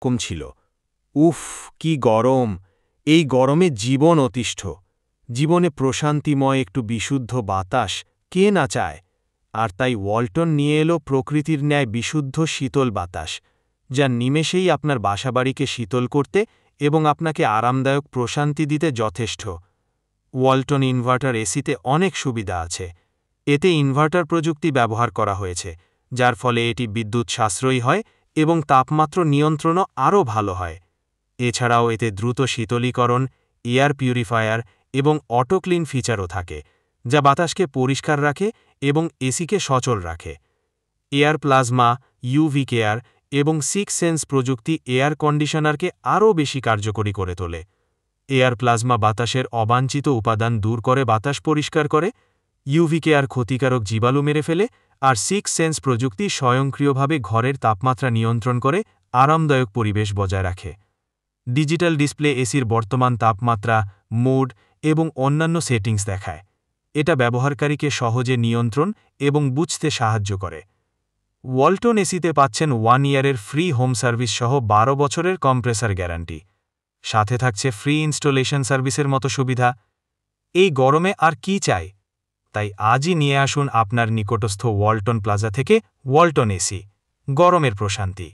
কম ছিল। উফ, কি গরম! এই গরমে জীবন অতিষ্ঠ। জীবনে প্রশান্তিময় একটু বিশুদ্ধ বাতাস কে না চায়? আর তাই ওয়ালটন নিয়ে এলো প্রকৃতির ন্যায় বিশুদ্ধ শীতল বাতাস, যা নিমেষেই আপনার বাসাবাড়িকে শীতল করতে এবং আপনাকে আরামদায়ক প্রশান্তি দিতে যথেষ্ট। ওয়ালটন ইনভার্টার এসিতে অনেক সুবিধা আছে। এতে ইনভার্টার প্রযুক্তি ব্যবহার করা হয়েছে, যার ফলে এটি বিদ্যুৎ সাশ্রয়ী হয় এবং তাপমাত্রা নিয়ন্ত্রণও আরও ভালো হয়। এছাড়াও এতে দ্রুত শীতলীকরণ, এয়ার পিউরিফায়ার এবং অটো ক্লিন ফিচারও থাকে, যা বাতাসকে পরিষ্কার রাখে এবং এসিকে সচল রাখে। এয়ার প্লাজমা, ইউভি কেয়ার এবং 6 সেন্স প্রযুক্তি এয়ার কন্ডিশনারকে আরও বেশি কার্যকরী করে তোলে। এয়ার প্লাজমা বাতাসের অবাঞ্ছিত উপাদান দূর করে বাতাস পরিষ্কার করে, ইউভি কেয়ার ক্ষতিকারক জীবাণু মেরে ফেলে, আর 6 সেন্স প্রযুক্তি স্বয়ংক্রিয়ভাবে ঘরের তাপমাত্রা নিয়ন্ত্রণ করে আরামদায়ক পরিবেশ বজায় রাখে। ডিজিটাল ডিসপ্লে এসির বর্তমান তাপমাত্রা, মোড এবং অন্যান্য সেটিংস দেখায়। এটা ব্যবহারকারীকে সহজে নিয়ন্ত্রণ এবং বুঝতে সাহায্য করে। ওয়ালটন এসিতে পাচ্ছেন 1 ইয়ারের ফ্রি হোম সার্ভিস সহ 12 বছরের কম্প্রেসার গ্যারান্টি। সাথে থাকছে ফ্রি ইনস্টলেশন সার্ভিসের মতো সুবিধা। এই গরমে আর কি চাই? তাই আজই নিয়ে আসুন আপনার নিকটস্থ ওয়ালটন প্লাজা থেকে ওয়ালটন এসি, গরমের প্রশান্তি।